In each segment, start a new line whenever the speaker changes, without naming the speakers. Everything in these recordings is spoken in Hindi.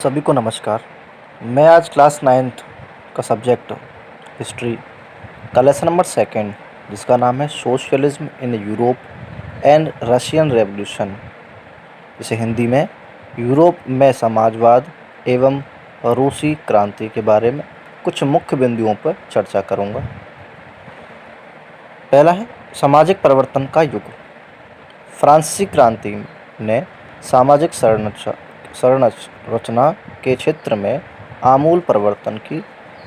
सभी को नमस्कार। मैं आज क्लास 9th का सब्जेक्ट हिस्ट्री का लेसन नंबर सेकंड, जिसका नाम है socialism in Europe and Russian revolution, इसे हिंदी में यूरोप में समाजवाद एवं रूसी क्रांति के बारे में कुछ मुख्य बिंदुओं पर चर्चा करूंगा। पहला है सामाजिक परिवर्तन का युग। फ्रांसीसी क्रांति ने सामाजिक संरचना के क्षेत्र में आमूल परिवर्तन की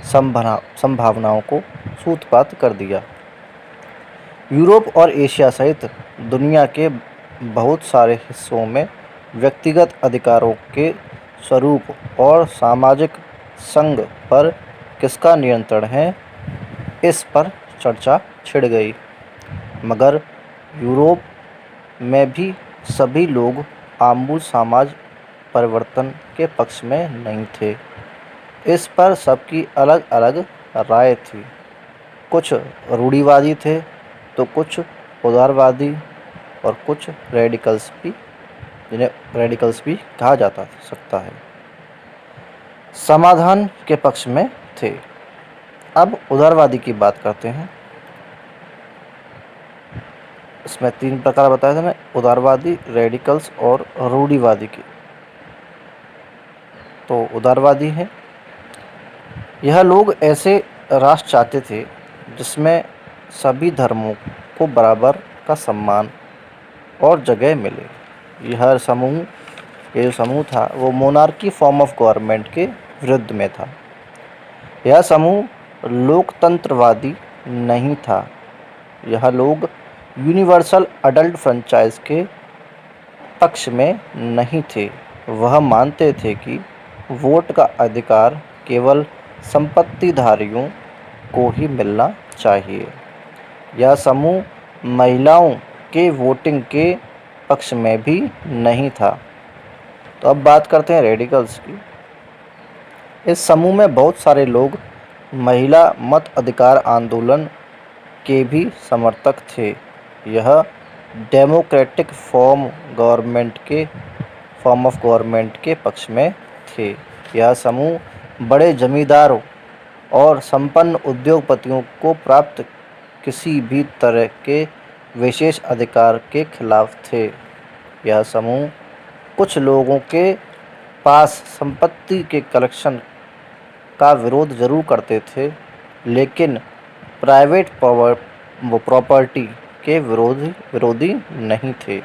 संभावनाओं को सूत्रपात कर दिया। यूरोप और एशिया सहित दुनिया के बहुत सारे हिस्सों में व्यक्तिगत अधिकारों के स्वरूप और सामाजिक संघ पर किसका नियंत्रण है, इस पर चर्चा छिड़ गई। मगर यूरोप में भी सभी लोग आमूल समाज परिवर्तन के पक्ष में नहीं थे। इस पर सबकी अलग अलग राय थी। कुछ रूढ़िवादी थे तो कुछ उदारवादी और कुछ रेडिकल्स भी, जिन्हें रेडिकल्स भी कहा जाता सकता है, समाधान के पक्ष में थे। अब उदारवादी की बात करते हैं। इसमें 3 प्रकार बताए थे मैं, उदारवादी, रेडिकल्स और रूढ़िवादी की। तो उदारवादी है, यह लोग ऐसे राष्ट्र चाहते थे जिसमें सभी धर्मों को बराबर का सम्मान और जगह मिले। यह जो समूह था वो मोनार्की फॉर्म ऑफ गवर्नमेंट के विरुद्ध में था। यह समूह लोकतंत्रवादी नहीं था। यह लोग यूनिवर्सल अडल्ट फ्रेंचाइज के पक्ष में नहीं थे। वह मानते थे कि वोट का अधिकार केवल संपत्तिधारियों को ही मिलना चाहिए। यह समूह महिलाओं के वोटिंग के पक्ष में भी नहीं था। तो अब बात करते हैं रेडिकल्स की। इस समूह में बहुत सारे लोग महिला मत अधिकार आंदोलन के भी समर्थक थे। यह डेमोक्रेटिक फॉर्म ऑफ गवर्नमेंट के पक्ष में थे। यह समूह बड़े जमींदारों और संपन्न उद्योगपतियों को प्राप्त किसी भी तरह के विशेष अधिकार के खिलाफ थे। यह समूह कुछ लोगों के पास संपत्ति के कलेक्शन का विरोध जरूर करते थे, लेकिन प्राइवेट प्रॉपर्टी के विरोधी नहीं थे।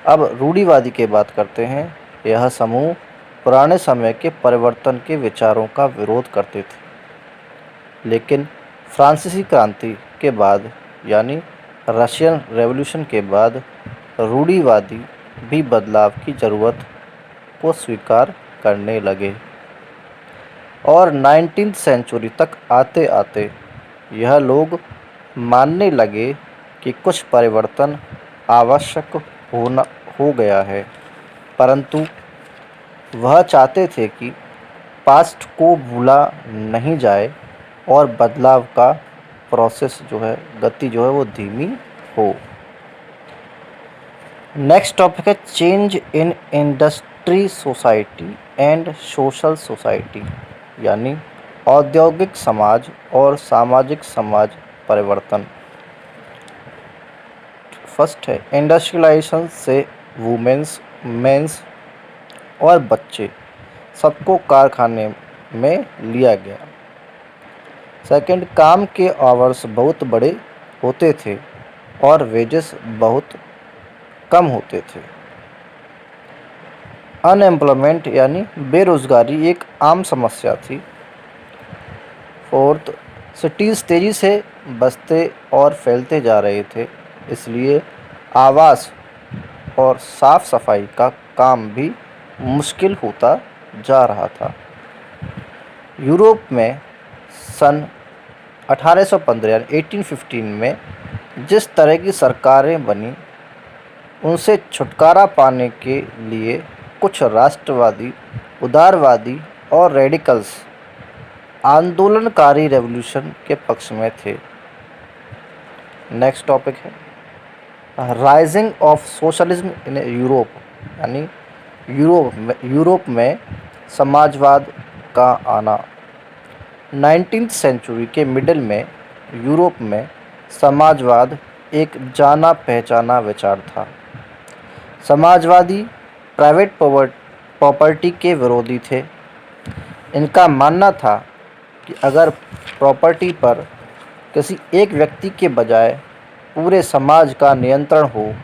अब रूढ़िवादी की बात करते हैं। यह समूह पुराने समय के परिवर्तन के विचारों का विरोध करते थे, लेकिन फ्रांसीसी क्रांति के बाद यानी रशियन रेवोल्यूशन के बाद रूढ़िवादी भी बदलाव की ज़रूरत को स्वीकार करने लगे और 19th सेंचुरी तक आते आते यह लोग मानने लगे कि कुछ परिवर्तन आवश्यक हो गया है, परंतु वह चाहते थे कि पास्ट को भूला नहीं जाए और बदलाव का प्रोसेस गति वो धीमी हो। नेक्स्ट टॉपिक है change in industry society and social society, यानी औद्योगिक समाज और सामाजिक समाज परिवर्तन। फर्स्ट है इंडस्ट्रियलाइजेशन से वुमेन्स, मेंस और बच्चे सबको कारखाने में लिया गया। सेकंड, काम के आवर्स बहुत बड़े होते थे और वेजेस बहुत कम होते थे। अनएम्प्लॉयमेंट यानी बेरोजगारी एक आम समस्या थी। फोर्थ, सिटीज़ तेज़ी से बसते और फैलते जा रहे थे, इसलिए आवास और साफ सफाई का काम भी मुश्किल होता जा रहा था। यूरोप में सन 1815 यानी 1815 में जिस तरह की सरकारें बनी, उनसे छुटकारा पाने के लिए कुछ राष्ट्रवादी, उदारवादी और रेडिकल्स आंदोलनकारी रेवोल्यूशन के पक्ष में थे। नेक्स्ट टॉपिक है rising of socialism in Europe, यानी यूरोप में समाजवाद का आना। 19th सेंचुरी के मिडिल में यूरोप में समाजवाद एक जाना पहचाना विचार था। समाजवादी प्राइवेट प्रॉपर्टी के विरोधी थे। इनका मानना था कि अगर प्रॉपर्टी पर किसी एक व्यक्ति के बजाय पूरे समाज का नियंत्रण हो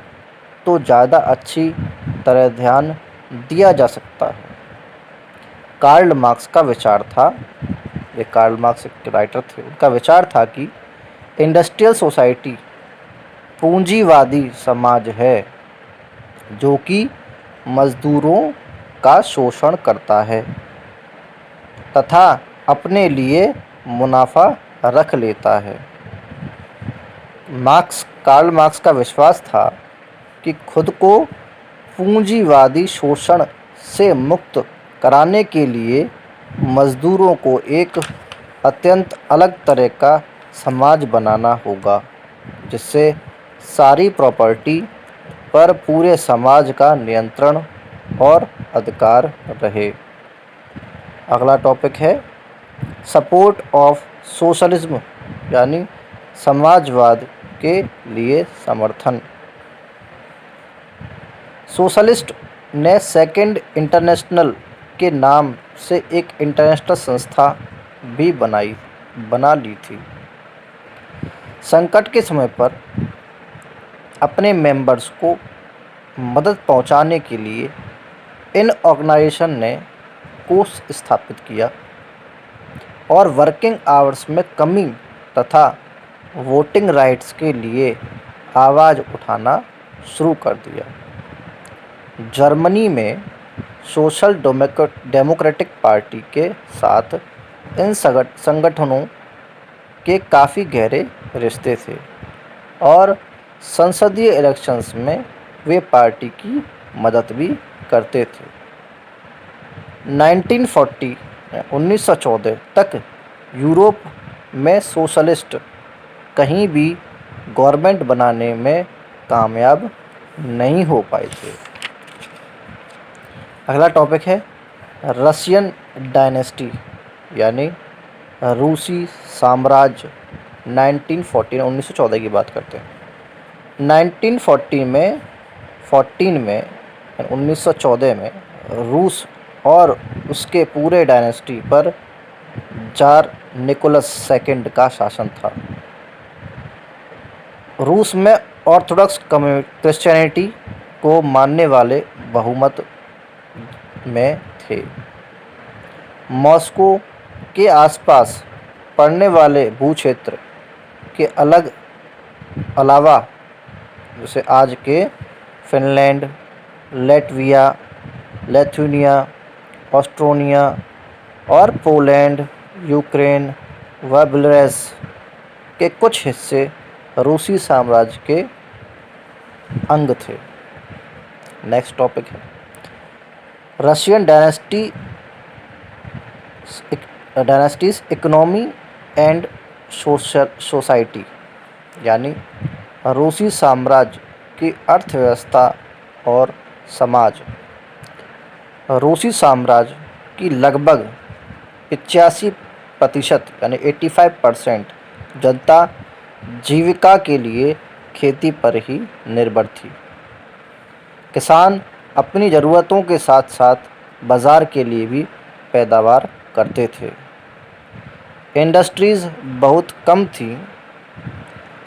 तो ज़्यादा अच्छी तरह ध्यान दिया जा सकता है। कार्ल मार्क्स का विचार था, ये कार्ल मार्क्स एक राइटर थे, उनका विचार था कि इंडस्ट्रियल सोसाइटी पूंजीवादी समाज है जो कि मजदूरों का शोषण करता है तथा अपने लिए मुनाफा रख लेता है। कार्ल मार्क्स का विश्वास था कि खुद को पूंजीवादी शोषण से मुक्त कराने के लिए मजदूरों को एक अत्यंत अलग तरह का समाज बनाना होगा जिससे सारी प्रॉपर्टी पर पूरे समाज का नियंत्रण और अधिकार रहे। अगला टॉपिक है सपोर्ट ऑफ सोशलिज्म यानी समाजवाद के लिए समर्थन। सोशलिस्ट ने सेकेंड इंटरनेशनल के नाम से एक इंटरनेशनल संस्था भी बना ली थी। संकट के समय पर अपने मेंबर्स को मदद पहुंचाने के लिए इन ऑर्गेनाइजेशन ने कोष स्थापित किया और वर्किंग आवर्स में कमी तथा वोटिंग राइट्स के लिए आवाज़ उठाना शुरू कर दिया। जर्मनी में सोशल डेमोक्रेटिक पार्टी के साथ इन संगठनों के काफ़ी गहरे रिश्ते थे और संसदीय इलेक्शंस में वे पार्टी की मदद भी करते थे। 1914 तक यूरोप में सोशलिस्ट कहीं भी गवर्नमेंट बनाने में कामयाब नहीं हो पाए थे। अगला टॉपिक है रशियन डायनेस्टी यानी रूसी साम्राज्य। 1914 की बात करते हैं। 1914 में रूस और उसके पूरे डायनेस्टी पर जार निकोलस सेकंड का शासन था। रूस में ऑर्थोडॉक्स क्रिश्चियनिटी को मानने वाले बहुमत में थे। मॉस्को के आसपास पड़ने वाले भूक्षेत्र के अलावा जैसे आज के फिनलैंड, लैटविया, लिथुआनिया, एस्टोनिया और पोलैंड, यूक्रेन व बेलारूस के कुछ हिस्से रूसी साम्राज्य के अंग थे। नेक्स्ट टॉपिक है Russian dynasties economy and society यानी रूसी साम्राज्य की अर्थव्यवस्था और समाज। रूसी साम्राज्य की लगभग 85% यानी 85% जनता जीविका के लिए खेती पर ही निर्भर थी। किसान अपनी ज़रूरतों के साथ साथ बाज़ार के लिए भी पैदावार करते थे। इंडस्ट्रीज़ बहुत कम थी।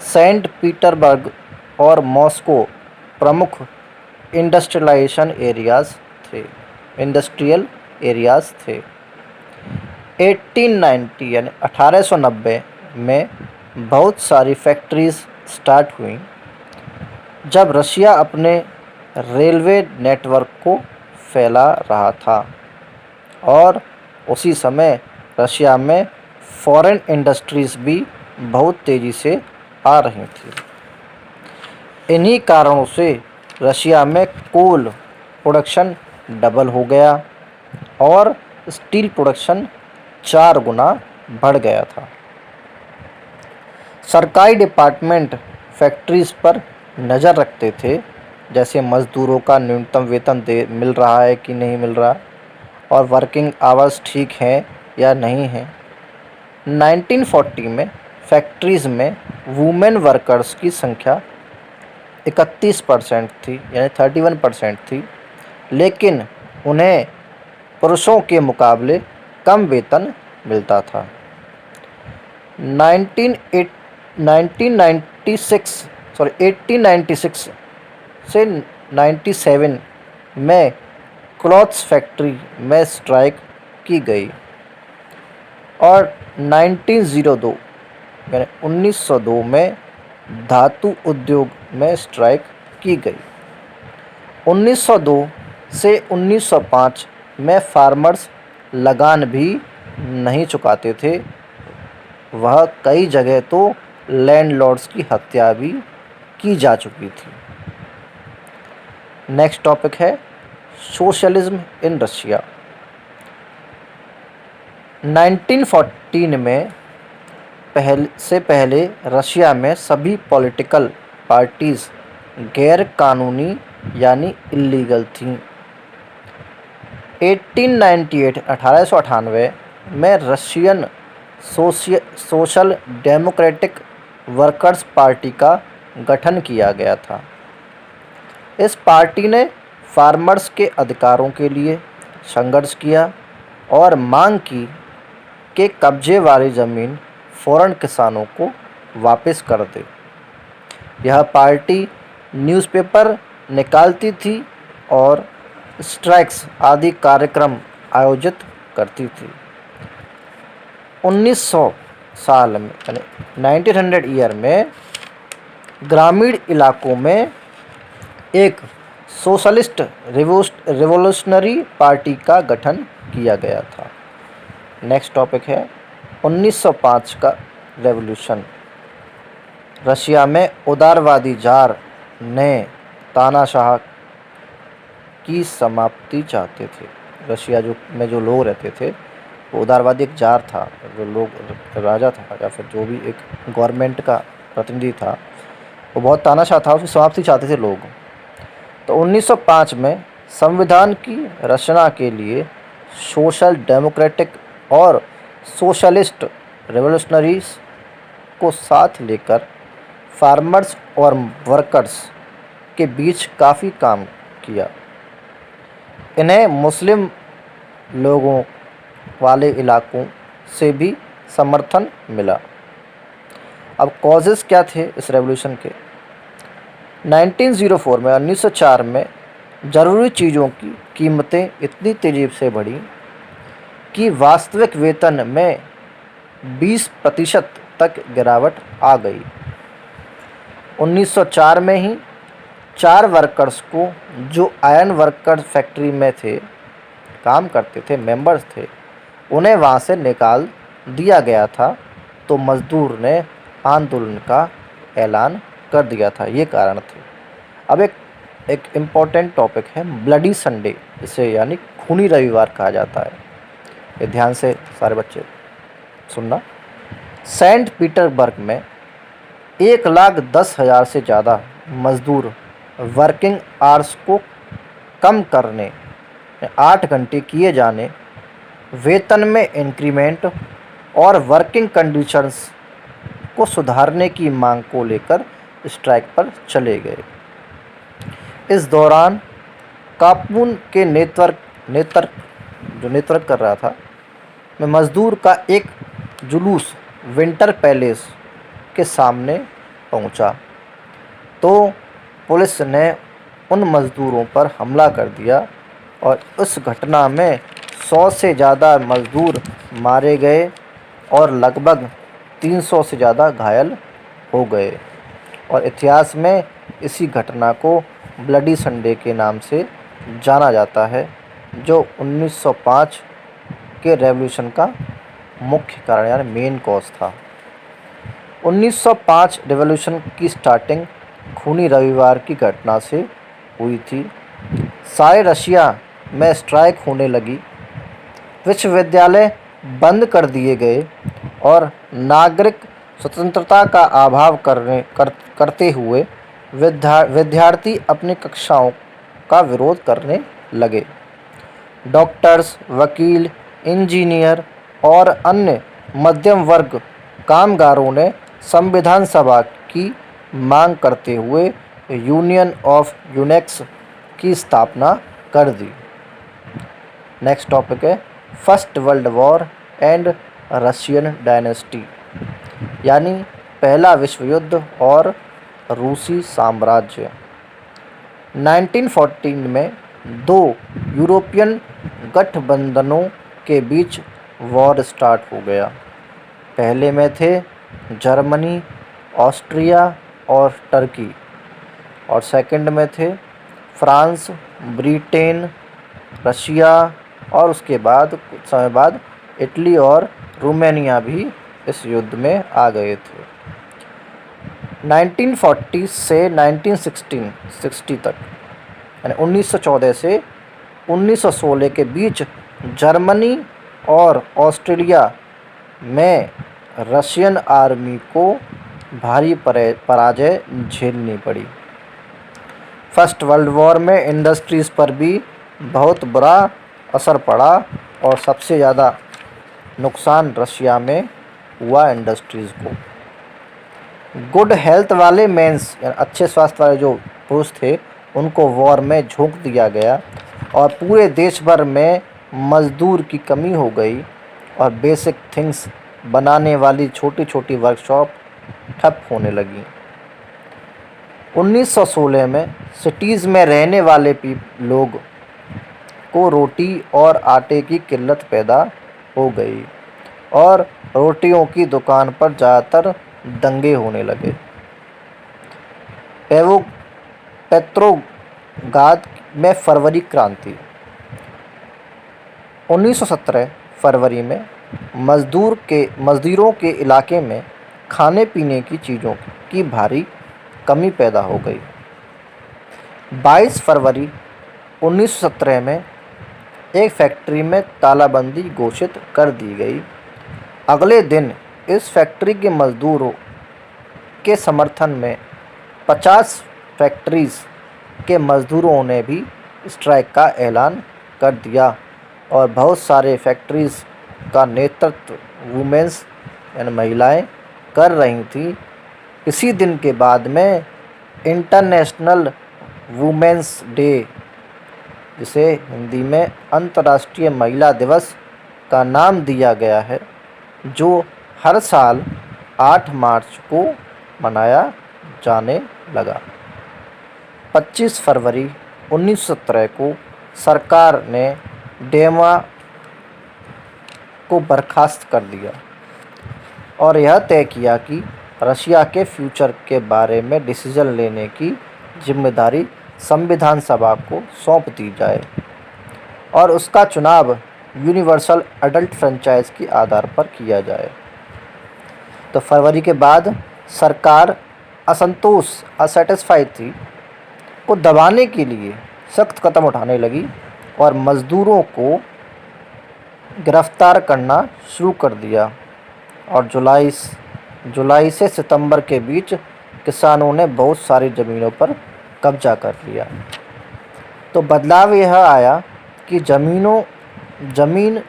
सेंट पीटर्सबर्ग और मॉस्को प्रमुख इंडस्ट्रियल एरियाज़ थे। 1890 यानी 1890 में बहुत सारी फैक्ट्रीज़ स्टार्ट हुई जब रशिया अपने रेलवे नेटवर्क को फैला रहा था और उसी समय रशिया में फॉरेन इंडस्ट्रीज़ भी बहुत तेज़ी से आ रही थी। इन्हीं कारणों से रशिया में कोल प्रोडक्शन डबल हो गया और स्टील प्रोडक्शन 4 गुना बढ़ गया था। सरकारी डिपार्टमेंट फैक्ट्रीज़ पर नज़र रखते थे, जैसे मज़दूरों का न्यूनतम वेतन मिल रहा है कि नहीं मिल रहा, और वर्किंग आवर्स ठीक हैं या नहीं हैं। 1940 में फैक्ट्रीज़ में वुमेन वर्कर्स की संख्या 31% थी, यानी 31% थी, लेकिन उन्हें पुरुषों के मुकाबले कम वेतन मिलता था। 1896 से 97 में क्लॉथ्स फैक्ट्री में स्ट्राइक की गई और 1902 यानी 1902 में धातु उद्योग में स्ट्राइक की गई। 1902 से 1905 में फार्मर्स लगान भी नहीं चुकाते थे। वह कई जगह तो लैंडलॉर्ड्स की हत्या भी की जा चुकी थी। नेक्स्ट टॉपिक है सोशलिज्म इन रशिया। 1914 में पहले रशिया में सभी पॉलिटिकल पार्टीज़ गैर कानूनी यानी इलीगल थीं। 1898 में Russian social democratic workers party का गठन किया गया था। इस पार्टी ने फार्मर्स के अधिकारों के लिए संघर्ष किया और मांग की कि कब्जे वाली ज़मीन फ़ौरन किसानों को वापस कर दे। यह पार्टी न्यूज़पेपर निकालती थी और स्ट्राइक्स आदि कार्यक्रम आयोजित करती थी। 1900 साल में यानी 1900 ईयर में ग्रामीण इलाकों में एक सोशलिस्ट रिवोल्यूशनरी पार्टी का गठन किया गया था। नेक्स्ट टॉपिक है 1905 का रेवोल्यूशन। रशिया में उदारवादी जार ने तानाशाह की समाप्ति चाहते थे। रशिया में जो लोग रहते थे वो उदारवादी एक जार था, जो लोग राजा था या फिर जो भी एक गवर्नमेंट का प्रतिनिधि था, वो बहुत तानाशाह था, उसकी समाप्ति चाहते थे लोग। तो 1905 में संविधान की रचना के लिए सोशल डेमोक्रेटिक और सोशलिस्ट रेवोल्यूशनरीज को साथ लेकर फार्मर्स और वर्कर्स के बीच काफ़ी काम किया। इन्हें मुस्लिम लोगों वाले इलाकों से भी समर्थन मिला। अब कॉजेज़ क्या थे इस रेवोल्यूशन के? 1904 में 1904 में ज़रूरी चीज़ों की कीमतें इतनी तेज़ी से बढ़ी कि वास्तविक वेतन में 20% तक गिरावट आ गई। 1904 में ही 4 वर्कर्स को जो आयरन वर्कर्स फैक्ट्री में थे, काम करते थे, मेंबर्स थे, उन्हें वहाँ से निकाल दिया गया था। तो मज़दूर ने आंदोलन का ऐलान कर दिया था। ये कारण थे। अब एक इम्पॉर्टेंट टॉपिक है ब्लडी संडे, इसे यानी खूनी रविवार कहा जाता है। ये ध्यान से सारे बच्चे सुनना। सेंट पीटर्सबर्ग में 1,10,000 से ज़्यादा मज़दूर वर्किंग आवर्स को कम करने, 8 घंटे किए जाने, वेतन में इंक्रीमेंट और वर्किंग कंडीशंस को सुधारने की मांग को लेकर स्ट्राइक पर चले गए। इस दौरान कापून के नेतृत्व कर रहा था में मज़दूर का एक जुलूस विंटर पैलेस के सामने पहुंचा, तो पुलिस ने उन मज़दूरों पर हमला कर दिया और उस घटना में 100 से ज़्यादा मज़दूर मारे गए और लगभग 300 से ज़्यादा घायल हो गए। और इतिहास में इसी घटना को ब्लडी संडे के नाम से जाना जाता है, जो 1905 के रेवोल्यूशन का मुख्य कारण यानी मेन कॉज था। 1905 रेवोल्यूशन की स्टार्टिंग खूनी रविवार की घटना से हुई थी। सारे रशिया में स्ट्राइक होने लगी, विश्वविद्यालय बंद कर दिए गए और नागरिक स्वतंत्रता का अभाव करते हुए विद्यार्थी अपनी कक्षाओं का विरोध करने लगे। डॉक्टर्स, वकील, इंजीनियर और अन्य मध्यम वर्ग कामगारों ने संविधान सभा की मांग करते हुए यूनियन ऑफ यूनिक्स की स्थापना कर दी। नेक्स्ट टॉपिक है first world war and Russian dynasty, यानी पहला विश्व युद्ध और रूसी साम्राज्य। 1914 में दो यूरोपियन गठबंधनों के बीच वॉर स्टार्ट हो गया। पहले में थे जर्मनी, ऑस्ट्रिया और टर्की, और सेकंड में थे फ्रांस, ब्रिटेन, रशिया, और उसके बाद कुछ समय बाद इटली और रोमानिया भी इस युद्ध में आ गए थे। 1940 से 1960 तक, यानी 1914 से 1916 के बीच जर्मनी और ऑस्ट्रेलिया में रशियन आर्मी को भारी पराजय झेलनी पड़ी। फर्स्ट वर्ल्ड वॉर में इंडस्ट्रीज़ पर भी बहुत बुरा असर पड़ा और सबसे ज़्यादा नुकसान रशिया में हुआ इंडस्ट्रीज़ को। गुड हेल्थ वाले मेंस, अच्छे स्वास्थ्य वाले जो पुरुष थे, उनको वॉर में झोंक दिया गया और पूरे देश भर में मज़दूर की कमी हो गई और बेसिक थिंग्स बनाने वाली छोटी छोटी वर्कशॉप ठप होने लगी। 1916 में सिटीज़ में रहने वाले लोग को रोटी और आटे की किल्लत पैदा हो गई और रोटियों की दुकान पर ज़्यादातर दंगे होने लगे। पेट्रोग्राद में फरवरी क्रांति। 1917 फरवरी में मज़दूरों के इलाके में खाने पीने की चीज़ों की भारी कमी पैदा हो गई। 22 फरवरी 1917 में एक फैक्ट्री में तालाबंदी घोषित कर दी गई। अगले दिन इस फैक्ट्री के मज़दूरों के समर्थन में 50 फैक्ट्रीज़ के मज़दूरों ने भी स्ट्राइक का ऐलान कर दिया और बहुत सारे फैक्ट्रीज़ का नेतृत्व वुमेन्स यानी महिलाएं कर रही थी। इसी दिन के बाद में इंटरनेशनल वुमेन्स डे, जिसे हिंदी में अंतर्राष्ट्रीय महिला दिवस का नाम दिया गया है, जो हर साल 8 मार्च को मनाया जाने लगा। 25 फरवरी 1917 को सरकार ने डेमा को बर्खास्त कर दिया और यह तय किया कि रशिया के फ्यूचर के बारे में डिसीजन लेने की जिम्मेदारी संविधान सभा को सौंप दी जाए और उसका चुनाव यूनिवर्सल अडल्ट फ्रेंचाइज के आधार पर किया जाए। तो फरवरी के बाद सरकार असेटिस्फाइड थी को दबाने के लिए सख्त कदम उठाने लगी और मज़दूरों को गिरफ्तार करना शुरू कर दिया और जुलाई से सितंबर के बीच किसानों ने बहुत सारी ज़मीनों पर कब्जा कर लिया। तो बदलाव यह आया कि ज़मीन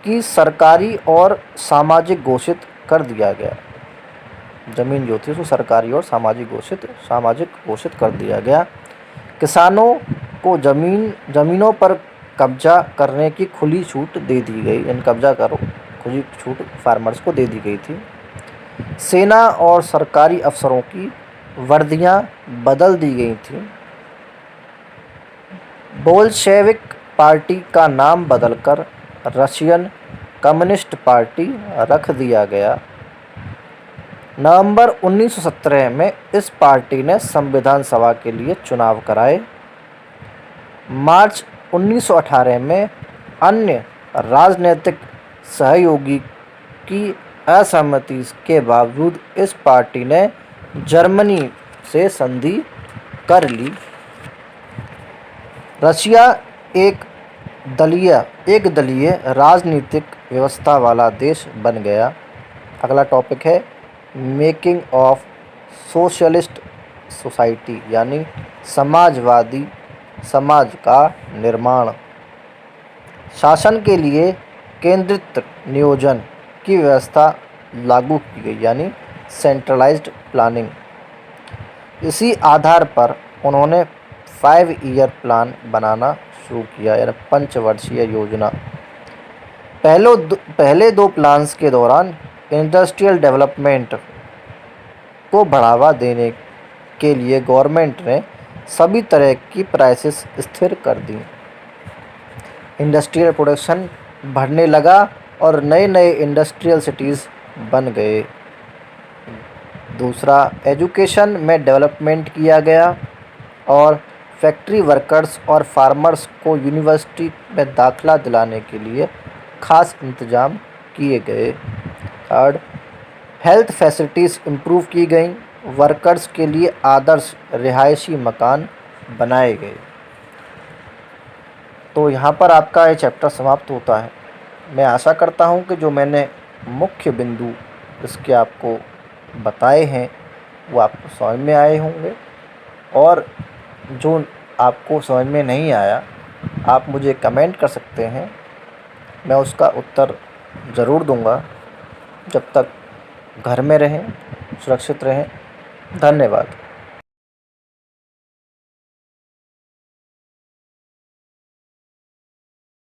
की सरकारी और सामाजिक घोषित कर दिया गया। ज़मीन जो थी उसको सरकारी और सामाजिक घोषित कर दिया गया। किसानों को ज़मीनों पर कब्जा करने की खुली छूट दे दी गई, यानी कब्जा करो खुली छूट फार्मर्स को दे दी गई थी। सेना और सरकारी अफसरों की वर्दियां बदल दी गई थी। बोल्शेविक पार्टी का नाम बदलकर रशियन कम्युनिस्ट पार्टी रख दिया गया। नवंबर 1917 में इस पार्टी ने संविधान सभा के लिए चुनाव कराए। मार्च 1918 में अन्य राजनीतिक सहयोगी की असहमति के बावजूद इस पार्टी ने जर्मनी से संधि कर ली। रशिया एक दलीय राजनीतिक व्यवस्था वाला देश बन गया। अगला टॉपिक है मेकिंग ऑफ सोशलिस्ट सोसाइटी, यानी समाजवादी समाज का निर्माण। शासन के लिए केंद्रित नियोजन की व्यवस्था लागू की गई, यानी सेंट्रलाइज्ड प्लानिंग। इसी आधार पर उन्होंने 5 ईयर प्लान बनाना शुरू किया, यानी पंचवर्षीय योजना। पहले दो प्लान्स के दौरान इंडस्ट्रियल डेवलपमेंट को बढ़ावा देने के लिए गवर्नमेंट ने सभी तरह की प्राइसेस स्थिर कर दी। इंडस्ट्रियल प्रोडक्शन बढ़ने लगा और नए नए इंडस्ट्रियल सिटीज़ बन गए। दूसरा, एजुकेशन में डेवलपमेंट किया गया और फैक्ट्री वर्कर्स और फार्मर्स को यूनिवर्सिटी में दाखिला दिलाने के लिए खास इंतजाम किए गए। थर्ड, हेल्थ फैसिलिटीज़ इम्प्रूव की गई, वर्कर्स के लिए आदर्श रिहायशी मकान बनाए गए। तो यहाँ पर आपका ये चैप्टर समाप्त होता है। मैं आशा करता हूँ कि जो मैंने मुख्य बिंदु इसके आपको बताए हैं वो आपको समझ में आए होंगे, और जो आपको समझ में नहीं आया आप मुझे कमेंट कर सकते हैं, मैं उसका उत्तर ज़रूर दूंगा। जब तक घर में रहें, सुरक्षित रहें। धन्यवाद।